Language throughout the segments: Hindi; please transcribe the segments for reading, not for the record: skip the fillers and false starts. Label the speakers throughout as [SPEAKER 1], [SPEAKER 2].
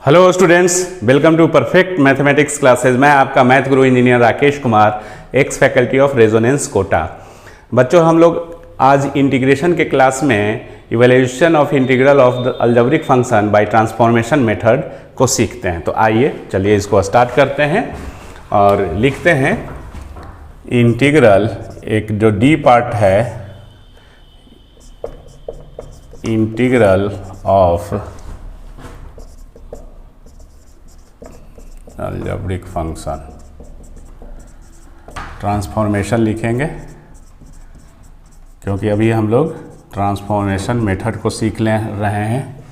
[SPEAKER 1] Hello students, welcome to perfect mathematics classes. मैं आपका math guru engineer Rakesh Kumar, ex faculty of Resonance Kota. बच्चों, हम लोग आज इंटीग्रेशन के क्लास में evaluation of integral of the algebraic function by transformation method को सीखते हैं। तो आइए चलिए इसको स्टार्ट करते हैं और लिखते हैं इंटीग्रल। एक जो डी पार्ट है, integral of algebraic function, transformation लिखेंगे क्योंकि अभी हम लोग ट्रांसफॉर्मेशन मेथड को सीख ले रहे हैं।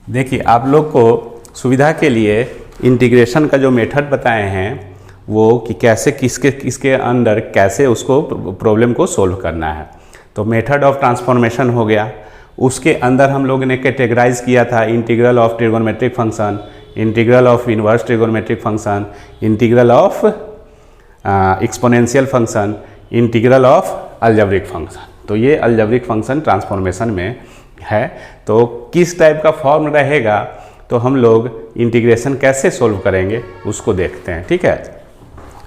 [SPEAKER 1] देखिए, आप लोग को सुविधा के लिए इंटीग्रेशन का जो मेथड बताए हैं वो कि कैसे किसके अंदर कैसे उसको प्रॉब्लम को सोल्व करना है। तो मेथड ऑफ ट्रांसफॉर्मेशन हो गया, उसके अंदर हम लोगों ने कैटेगराइज किया था integral of trigonometric function, integral of inverse trigonometric function, integral of exponential function, integral of algebraic function. तो ये अलजेब्रिक फंक्शन ट्रांसफॉर्मेशन में है। तो किस टाइप का फॉर्म रहेगा, तो हम लोग इंटीग्रेशन कैसे सोल्व करेंगे उसको देखते हैं। ठीक है,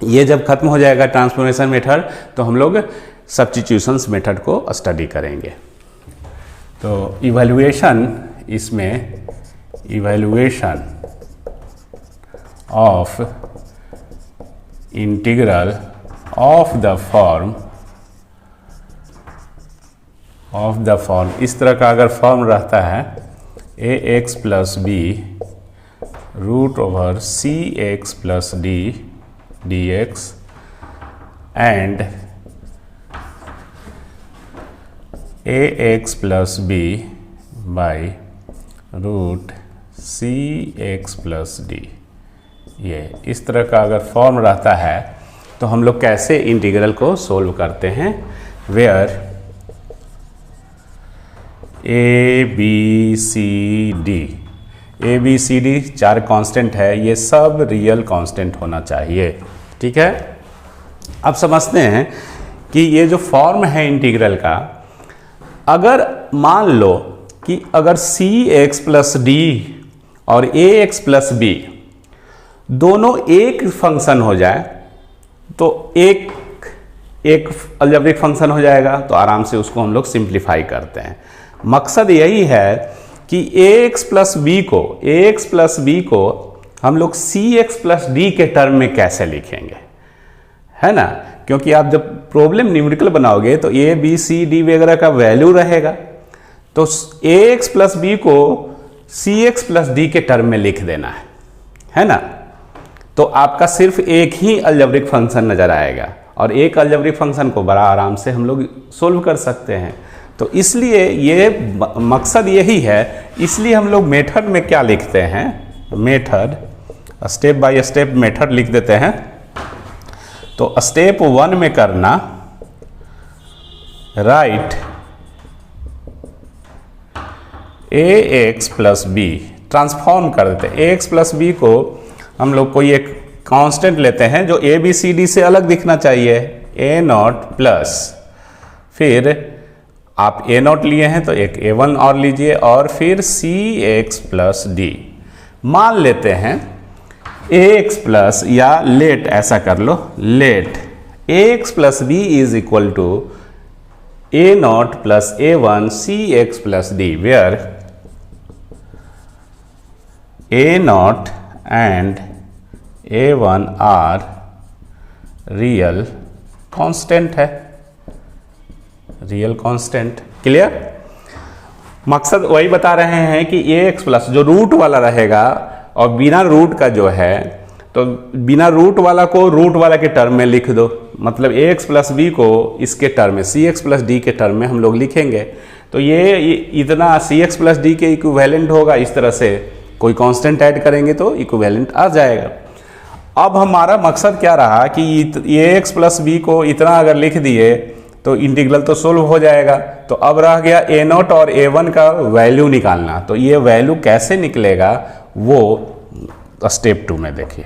[SPEAKER 1] ये जब खत्म हो जाएगा ट्रांसफॉर्मेशन मेथड तो हम लोग सब्स्टिट्यूशंस मेथड को स्टडी करेंगे। तो इवैल्यूएशन, इसमें evaluation of integral of the form इस तरह का अगर फॉर्म रहता है a x plus b root over c x plus d d x and a x plus b by root c x plus d, ये इस तरह का अगर फॉर्म रहता है तो हम लोग कैसे इंटीग्रल को सोल्व करते हैं। Where A B C D चार कांस्टेंट है, ये सब रियल कांस्टेंट होना चाहिए। ठीक है, अब समझते हैं कि ये जो फॉर्म है इंटीग्रल का, अगर मान लो कि अगर सी एक्स प्लस डी और ए एक्स प्लस बी दोनों एक फंक्शन हो जाए तो एक अलजेब्रिक फंक्शन हो जाएगा। तो आराम से उसको हम लोग सिंप्लीफाई करते हैं। मकसद यही है कि ए एक्स प्लस बी को हम लोग सी एक्स प्लस डी के टर्म में कैसे लिखेंगे, है ना। क्योंकि आप जब प्रॉब्लम न्यूमेरिकल बनाओगे तो ए बी सी डी वगैरह का वैल्यू रहेगा, तो ए एक्स प्लस बी को सी एक्स प्लस डी के टर्म में लिख देना है ना। तो आपका सिर्फ एक ही अलजेब्रिक फंक्शन नजर आएगा और एक अलजेब्रिक फंक्शन को बड़ा आराम से हम लोग सोल्व कर सकते हैं। तो इसलिए ये मकसद यही है। इसलिए हम लोग मेथड में क्या लिखते हैं, method step by step method लिख देते हैं। तो स्टेप 1 में करना, राइट ए एक्स प्लस बी, ट्रांसफॉर्म कर देते हैं। ए एक्स प्लस बी को हम लोग कोई एक कांस्टेंट लेते हैं जो ए बी सी डी से अलग दिखना चाहिए, ए नॉट प्लस, फिर आप ए नॉट लिए हैं तो एक ए वन और लीजिए और फिर सी एक्स प्लस डी। मान लेते हैं ए एक्स प्लस, या लेट ऐसा कर लो, let a x plus b is equal to a naught plus a one c x plus d, where a naught and a1 are real constant है, रियल कांस्टेंट। क्लियर, मकसद वही बता रहे हैं कि ए एक्स प्लस जो रूट वाला रहेगा और बिना रूट का जो है, तो बिना रूट वाला को रूट वाला के टर्म में लिख दो। मतलब ए एक्स प्लस बी को इसके टर्म में, सी एक्स प्लस डी के टर्म में हम लोग लिखेंगे। तो ये इतना सी एक्स प्लस डी के इक्विवेलेंट होगा। इस तरह से कोई कांस्टेंट ऐड करेंगे तो इक्विवेलेंट आ जाएगा। अब हमारा मकसद क्या रहा कि ए एक्स प्लस बी को इतना अगर लिख दिए तो इंटीग्रल तो सोल्व हो जाएगा। तो अब रह गया ए नॉट और ए वन का वैल्यू निकालना। तो ये वैल्यू कैसे निकलेगा वो स्टेप 2 में देखिए।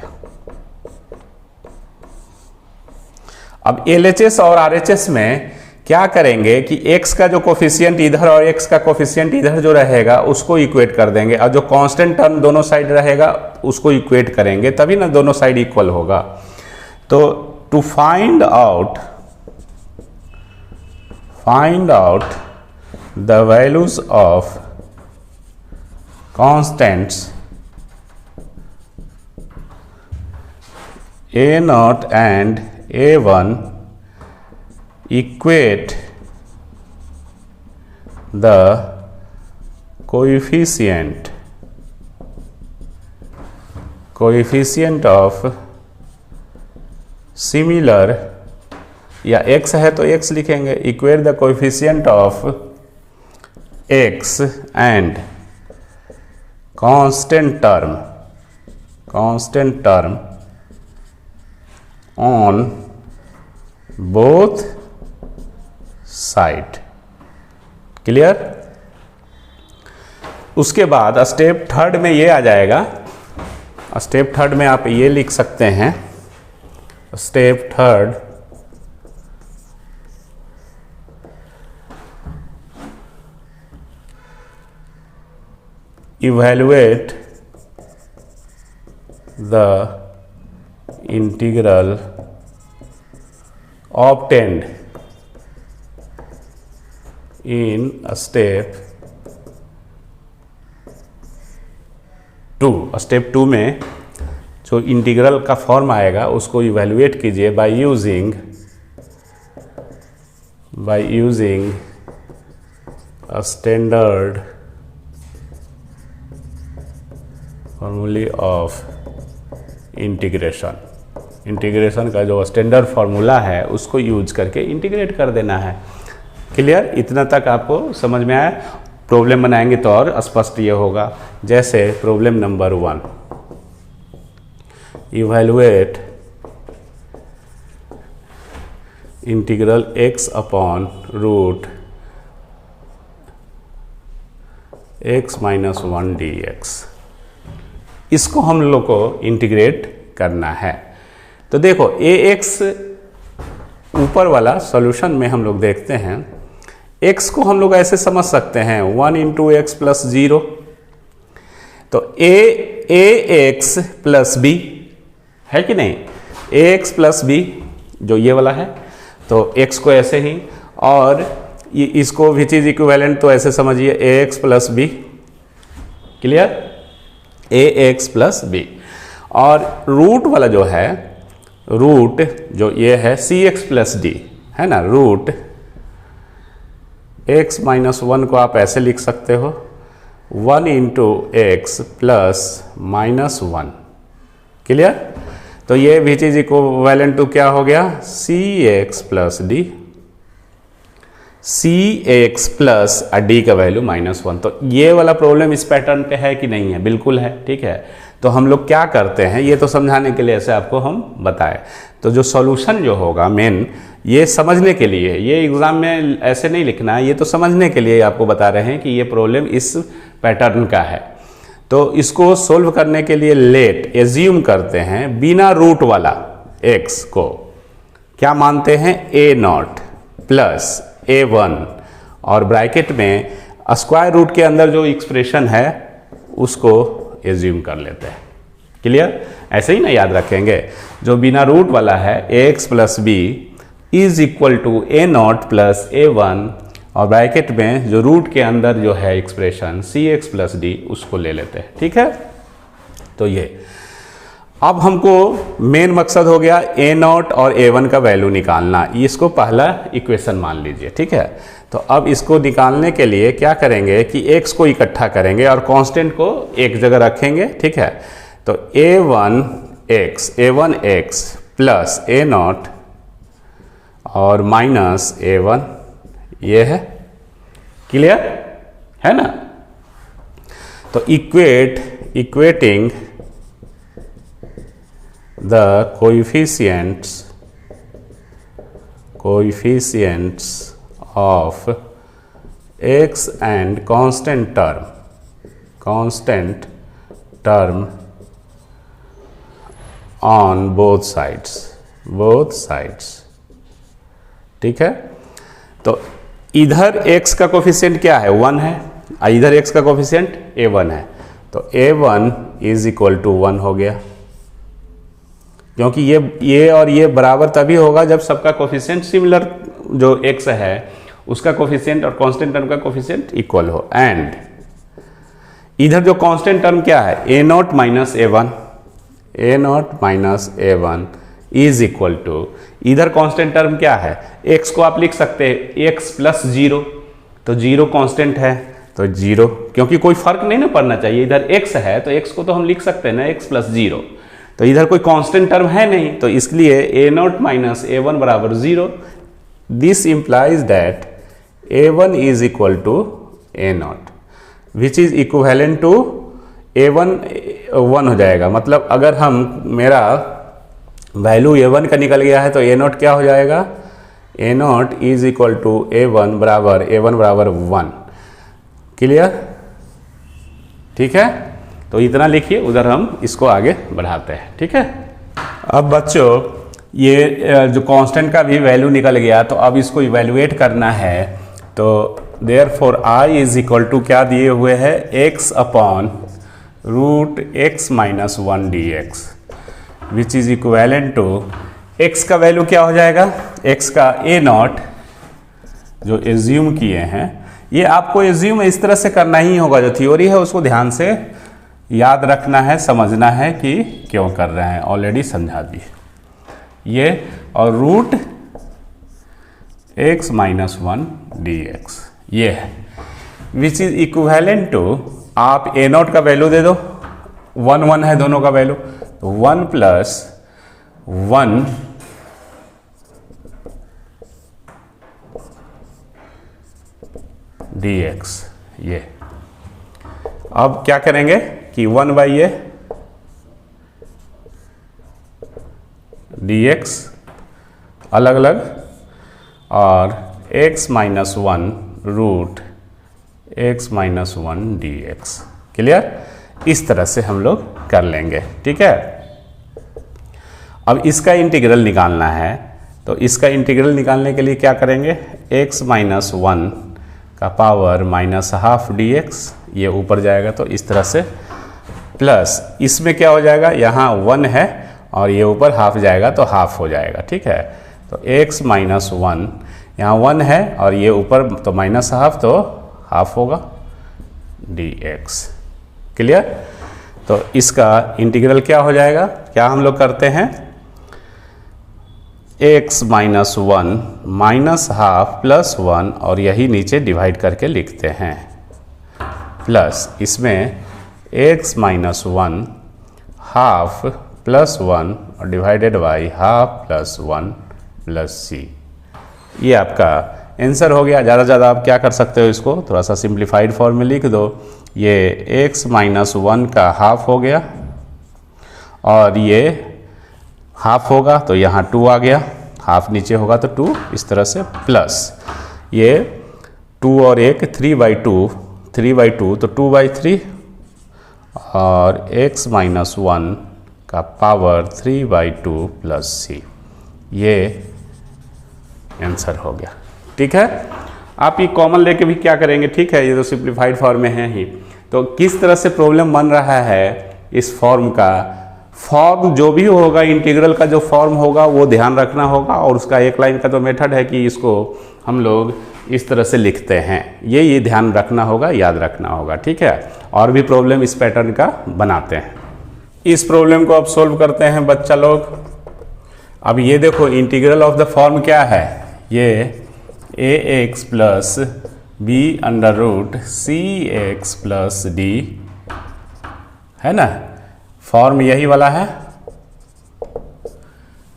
[SPEAKER 1] अब एलएचएस और आरएचएस में क्या करेंगे कि x का जो कोफिशिएंट इधर और x का कोफिशिएंट इधर जो रहेगा उसको इक्वेट कर देंगे, और जो कांस्टेंट टर्म दोनों साइड रहेगा उसको इक्वेट करेंगे, तभी ना दोनों साइड इक्वल होगा। तो to find out the values of constants A0 and A1, equate the coefficient of similar, या x है तो x लिखेंगे, equate the coefficient of x and constant term on both side। Clear? उसके बाद स्टेप थर्ड में ये आ जाएगा। स्टेप थर्ड में आप ये लिख सकते हैं, step third evaluate the integral obtained in step 2। Step 2 में जो इंटीग्रल का फॉर्म आएगा उसको इवैल्यूएट कीजिए by using a standard formula of integration का जो स्टैंडर्ड फार्मूला है उसको यूज करके इंटीग्रेट कर देना है। क्लियर? इतना तक आपको समझ में आया? प्रॉब्लम बनाएंगे तो और स्पष्ट ये होगा। जैसे problem number 1, evaluate integral x upon root x minus 1 dx। इसको हम लोग को इंटीग्रेट करना है। तो देखो ax ऊपर वाला सॉल्यूशन में हम लोग देखते हैं, x को हम लोग ऐसे समझ सकते हैं 1 इंटू एक्स प्लस 0। तो ax प्लस b है कि नहीं, ax प्लस b जो ये वाला है, तो x को ऐसे ही, और ये इसको विच इज इक्विवेलेंट तो ऐसे समझिए ax plus b। Clear? ax plus b, और रूट वाला जो है, रूट जो ये है cx प्लस d है ना, रूट x माइनस 1 को आप ऐसे लिख सकते हो 1 into x plus minus 1। Clear? तो ये विच इज इक्विवेलेंट टू क्या हो गया, cx plus d, cx plus d का वैल्यू -1। तो ये वाला प्रॉब्लम इस पैटर्न पे है कि नहीं है? बिल्कुल है। ठीक है, तो हम लोग क्या करते हैं, ये तो समझाने के लिए ऐसे आपको हम बताएं। तो जो सॉल्यूशन जो होगा मेन, ये समझने के लिए, ये एग्जाम में ऐसे नहीं लिखना है, ये तो समझने के लिए आपको बता रहे हैं कि ये प्रॉब्लम इस पैटर्न का है। तो इसको सोल्व करने के लिए लेट एज्यूम करते हैं बिना रूट वाला x को क्या मानते हैं, a0 प्लस a1, और ब्रैकेट में स्क्वायर रूट के अंदर जो एक्सप्रेशन है उसको एज्यूम कर लेते हैं। क्लियर? ऐसे ही ना याद रखेंगे, जो बिना रूट वाला है ax plus b is equal to a0 plus a1, और ब्रैकेट में जो रूट के अंदर जो है एक्सप्रेशन cx प्लस d उसको ले लेते हैं। ठीक है, तो ये अब हमको मेन मकसद हो गया a0 और a1 का वैल्यू निकालना। इसको पहला इक्वेशन मान लीजिए। ठीक है, तो अब इसको निकालने के लिए क्या करेंगे कि x को इकट्ठा करेंगे और कांस्टेंट को एक जगह रखेंगे। ठीक है, तो a1x प्लस a0 और माइनस a1, ये है। क्लियर है ना? तो equating the coefficients of x and constant term on both sides। ठीक है, तो इधर x का कोफिशिएंट क्या है, 1 है, इधर x का कोफिशिएंट a1 है, तो a1 इज इक्वल टू 1 हो गया, क्योंकि ये और ये बराबर तभी होगा जब सबका कोफिशिएंट सिमिलर, जो x है उसका कोफिशिएंट और कांस्टेंट टर्म का कोफिशिएंट इक्वल हो। एंड इधर जो कांस्टेंट टर्म क्या है, a0 minus a1, a0 minus a1 is equal to, इधर कांस्टेंट टर्म क्या है, x को आप लिख सकते हैं x प्लस 0, तो 0 कांस्टेंट है तो 0, क्योंकि कोई फर्क नहीं ना पड़ना चाहिए, इधर x है तो x को तो हम लिख सकते हैं ना x प्लस 0, तो इधर कोई कांस्टेंट टर्म है नहीं, तो इसलिए a0 माइनस a1 बराबर 0। This implies that a1 is equal to a0 which is equivalent to a1 1 हो जाएगा। मतलब अगर हम, मेरा वैल्यू a1 का निकल गया है तो a0 क्या हो जाएगा, a0 is equal to a1 बराबर 1। क्लियर, ठीक है, तो इतना लिखिए, उधर हम इसको आगे बढ़ाते हैं। ठीक है, अब बच्चों ये जो कांस्टेंट का भी वैल्यू निकल गया, तो अब इसको इवैल्यूएट करना है, तो therefore i is equal to क्या दिए हुए है, x upon root x minus 1 dx which is equivalent to, x का वैल्यू क्या हो जाएगा, x का a0 जो एज्यूम किए हैं, ये आपको एज्यूम इस तरह से करना ही होगा, जो थ्योरी है उसको ध्यान से याद रखना है, समझना है कि क्यों कर रहे हैं, ऑलरेडी समझा दिए ये, और रूट x माइनस 1 dx ये है, विच इज इक्विवेलेंट टू, आप a0 का वैल्यू दे दो, 1 1 है दोनों का वैल्यू, तो 1 प्लस 1 dx ये। अब क्या करेंगे कि 1 बाई ये dx अलग अलग, और x minus 1 root x minus 1 dx। Clear, इस तरह से हम लोग कर लेंगे। ठीक है, अब इसका इंटीग्रल निकालना है, तो इसका इंटीग्रल निकालने के लिए क्या करेंगे, x माइनस 1 का पावर माइनस हाफ dx, ये ऊपर जाएगा तो इस तरह से, प्लस इसमें क्या हो जाएगा, यहाँ 1 है और ये ऊपर हाफ जाएगा तो हाफ हो जाएगा। ठीक है, तो x माइनस 1, यहाँ 1 है और ये ऊपर तो माइनस हाफ, तो हाफ होगा dx। क्लियर, तो इसका इंटीग्रल क्या हो जाएगा, क्या हम लोग करते हैं, x minus 1 minus half plus 1, और यही नीचे डिवाइड करके लिखते हैं, प्लस इसमें x माइनस 1 हाफ प्लस 1 और divided by half plus 1 plus c। ये आपका आंसर हो गया। ज़्यादा से ज़्यादा आप क्या कर सकते हो, इसको थोड़ा सा सिंप्लीफाइड फॉर्म में लिख दो, ये x माइनस 1 का हाफ हो गया और ये हाफ होगा तो यहाँ 2 आ गया, हाफ नीचे होगा तो 2, इस तरह से, प्लस ये 2 और 1 3/2, 3/2 तो 2/3, और x माइनस 1 का पावर 3/2 प्लस c, ये आंसर हो गया। ठीक है, आप ये कॉमन लेके भी क्या करेंगे, ठीक है, ये तो सिंप्लीफाइड फॉर्म में है ही, तो किस तरह से प्रॉब्लम बन रहा है इस फॉर्म का, फॉर्म जो भी होगा, इंटीग्रल का जो फॉर्म होगा वो ध्यान रखना होगा, और उसका एक लाइन का तो मेथड है कि इसको हम लोग इस तरह से लिखते हैं, ये ध्यान रखना होगा, याद रखना होगा। ठीक है, और भी प्रॉब्लम इस पैटर्न का बनाते हैं। इस प्रॉब्लम को अब सोल्व करते हैं बच्चा लोग। अब ये देखो, इंटीग्रल ऑफ द फॉर्म क्या है, ये ax plus b under root cx plus d है ना, फॉर्म यही वाला है।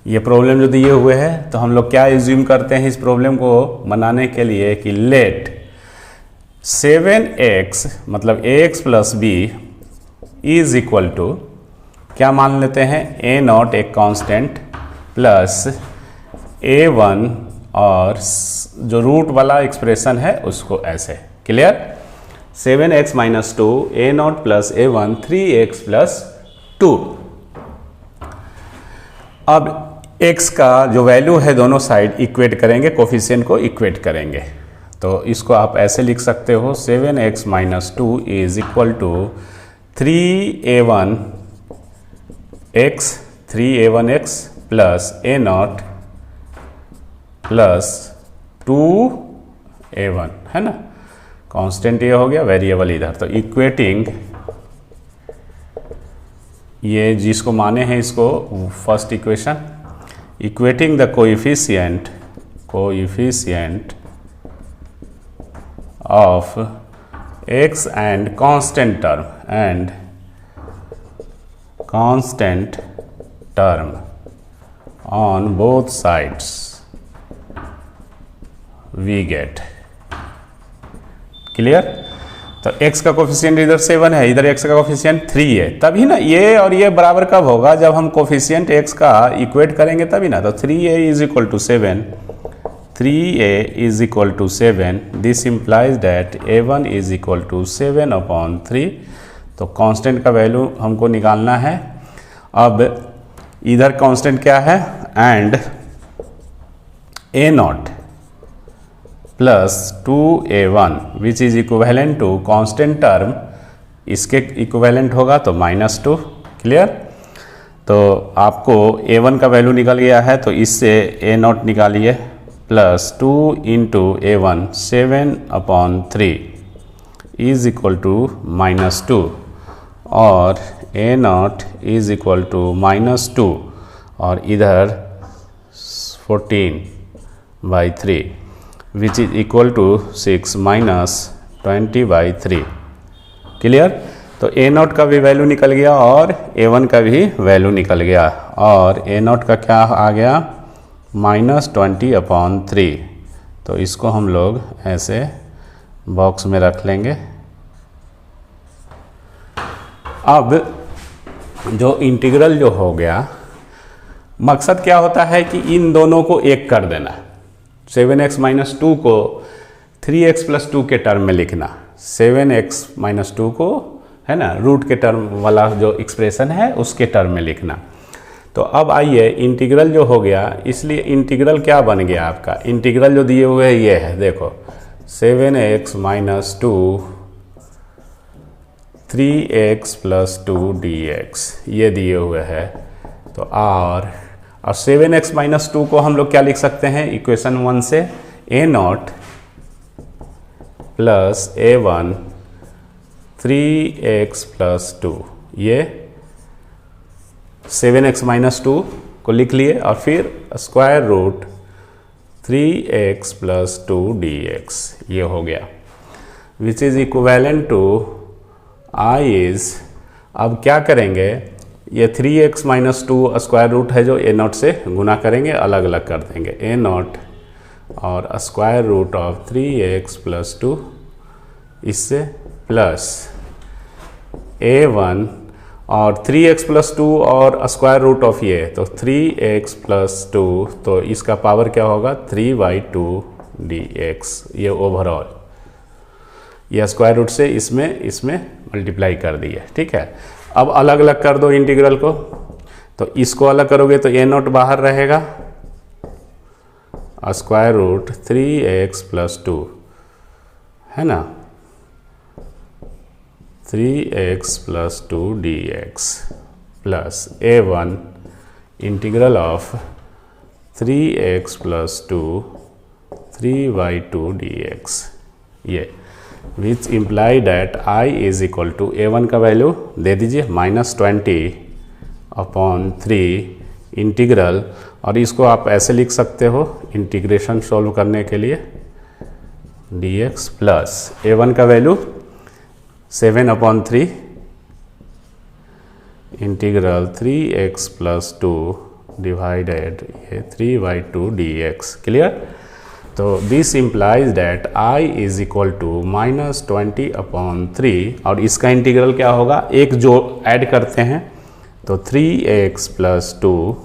[SPEAKER 1] ये प्रॉब्लम जो दिए हुए हैं, तो हम लोग क्या एज्यूम करते हैं इस प्रॉब्लम को बनाने के लिए कि लेट 7x मतलब ax plus b is equal to, क्या मान लेते हैं, a0 एक कांस्टेंट प्लस a1 और जो रूट वाला एक्सप्रेशन है उसको ऐसे। Clear, 7x minus 2 a0 plus a1 3x plus 2। अब x का जो वैल्यू है दोनों साइड इक्वेट करेंगे, कोफिशिएंट को इक्वेट करेंगे। तो इसको आप ऐसे लिख सकते हो 7x - 2 is equal to 3a1x plus a0 plus 2a1, है ना। कांस्टेंट ये हो गया, वेरिएबल इधर। तो इक्वेटिंग, ये जिसको माने हैं इसको first equation, equating the coefficient of x and constant term on both sides we get clear. तो x का कोफिशिएंट इधर 7 है, इधर x का कोफिशिएंट 3 है, तभी ना ये और ये बराबर कब होगा, जब हम कोफिशिएंट x का इक्वेट करेंगे तभी ना। तो 3a is equal to 7, 3a is equal to 7, this implies that a1 is equal to 7/3। तो कांस्टेंट का वैल्यू हमको निकालना है। अब इधर कांस्टेंट क्या है, and a0 plus 2a1 which is equivalent to constant term, इसके इक्विवेलेंट होगा तो -2। क्लियर। तो आपको a1 का वैल्यू निकल गया है, तो इससे a0 निकालिए, plus 2 into a1 7/3 is equal to -2, और a0 इज इक्वल टू -2, और इधर 14/3 which is equal to 6 - 20/3। Clear. तो a0 का भी वैल्यू निकल गया और a1 का भी वैल्यू निकल गया, और a0 का क्या आ गया, -20/3। तो इसको हम लोग ऐसे बॉक्स में रख लेंगे। अब जो इंटीग्रल जो हो गया, मकसद क्या होता है कि इन दोनों को एक कर देना, 7x - 2 को 3x + 2 के टर्म में लिखना, 7x - 2 को, है ना, रूट के टर्म वाला जो एक्सप्रेशन है उसके टर्म में लिखना। तो अब आइए इंटीग्रल जो हो गया, इसलिए इंटीग्रल क्या बन गया आपका, इंटीग्रल जो दिए हुए ये है, देखो 7x - 2 3x + 2 dx ये दिए हुए है। तो और 7x - 2 को हम लोग क्या लिख सकते हैं इक्वेशन 1 से, a0 प्लस a1 3x + 2, ये 7x - 2 को लिख लिए, और फिर स्क्वायर रूट 3x + 2 dx ये हो गया, which is equivalent to I is, अब क्या करेंगे, ये 3x - 2 स्क्वायर रूट है जो a0 से गुना करेंगे, अलग अलग कर देंगे, a0 और स्क्वायर रूट ऑफ 3x + 2 इससे, प्लस a1 और 3x + 2 और स्क्वायर रूट ऑफ ये, तो 3x + 2, तो इसका पावर क्या होगा 3/2 dx, ये ओवरऑल ये स्क्वायर रूट से इसमें मल्टीप्लाई कर दिए। ठीक है। अब अलग अलग कर दो इंटीग्रल को, तो इसको अलग करोगे तो a0 बाहर रहेगा, स्क्वायर रूट 3x + 2, है ना, 3x + 2 dx plus a1 integral of 3x + 2 3/2 dx, ये which imply that I is equal to, a1 का वैल्यू दे दीजिए -20/3 इंटीग्रल, और इसको आप ऐसे लिख सकते हो इंटीग्रेशन सॉल्व करने के लिए, dx प्लस a1 का वैल्यू 7/3 इंटीग्रल 3x + 2 डिवाइडेड ये 3/2 dx। क्लियर। तो this implies that I is equal to -20/3, और इसका इंटीग्रल क्या होगा, एक जो ऐड करते हैं तो 3x + 2,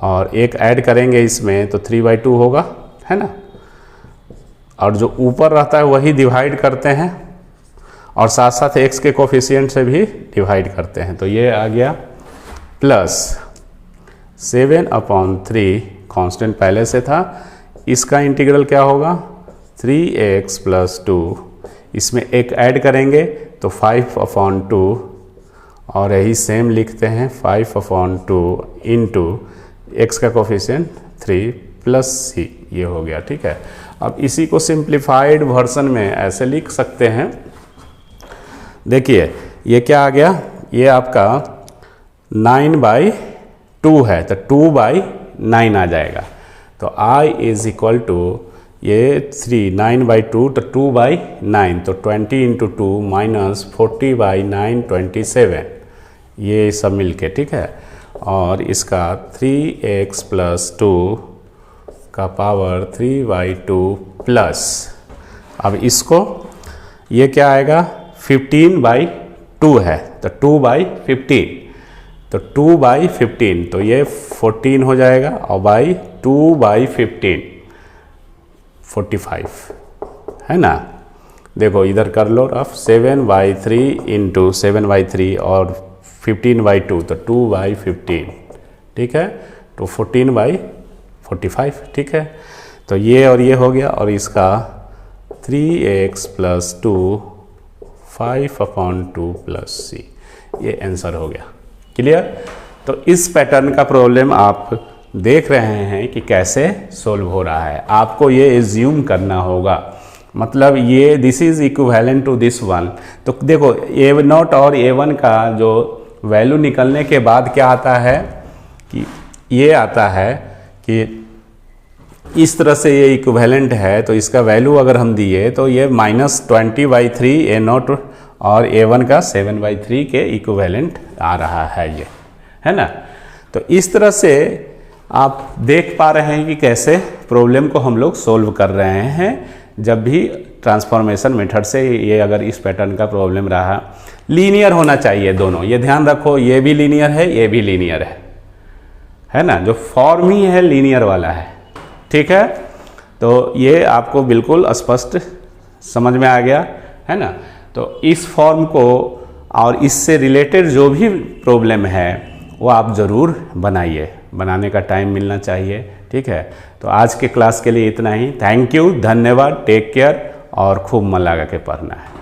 [SPEAKER 1] और एक ऐड करेंगे इसमें तो 3/2 होगा, है ना, और जो ऊपर रहता है वही डिवाइड करते हैं, और साथ साथ x के कोफिशिएंट से भी डिवाइड करते हैं। तो ये आ गया प्लस 7/3 कांस्टेंट पहले से था, इसका इंटीग्रल क्या होगा 3x + 2, इसमें एक ऐड करेंगे तो 5/2 और यही सेम लिखते हैं 5/2 इंटू एक्स का कोफिशिएंट 3 + c, ये हो गया। ठीक है, अब इसी को सिंप्लीफाइड वर्जन में ऐसे लिख सकते हैं। देखिए ये क्या आ गया, ये आपका 9/2 है तो 2/9 आ जाएगा। तो I = ये 3 9/2 तो 2/9 तो 20 × 2 - 40/9 27, ये सब मिलके। ठीक है, और इसका 3x + 2 का पावर 3/2 प्लस, अब इसको ये क्या आएगा 15/2 है तो 2/15, तो 2/15 तो ये 14 हो जाएगा और बाई 2/15 45 है ना। देखो इधर कर लो रफ, 7/3 इंटू 7/3 और 15/2 तो 2/15। ठीक है, तो 14/45। ठीक है, तो ये और ये हो गया, और इसका 3x + 2 5/2 + c, ये आंसर हो गया। क्लियर। तो इस पैटर्न का प्रॉब्लम आप देख रहे हैं कि कैसे सोल्व हो रहा है। आपको ये एज्यूम करना होगा, मतलब ये this is equivalent to this one. तो देखो A0 और A1 का जो वैल्यू निकलने के बाद क्या आता है कि ये आता है कि इस तरह से ये इक्विवेलेंट है, तो इसका वैल्यू अगर हम दिए तो ये -20/3 A0 और A1 का 7/3 के इक्विवेलेंट आ रहा है, ये है ना। तो इस तरह से आप देख पा रहे हैं कि कैसे प्रॉब्लम को हम लोग सोल्व कर रहे हैं। जब भी ट्रांसफॉर्मेशन मेथड से ये अगर इस पैटर्न का प्रॉब्लम रहा, लीनियर होना चाहिए दोनों, ये ध्यान रखो, ये भी लीनियर है, ये भी लीनियर है ना, जो फॉर्म ही है लीनियर वाला है। ठीक है, तो ये आपको बिल्कुल स्पष्ट समझ में आ गया है ना। तो इस फॉर्म को और इससे रिलेटेड जो भी प्रॉब्लम है वो आप ज़रूर बनाइए, बनाने का टाइम मिलना चाहिए। ठीक है, तो आज के क्लास के लिए इतना ही। थैंक यू, धन्यवाद, टेक केयर और खूब मन लगा के पढ़ना है।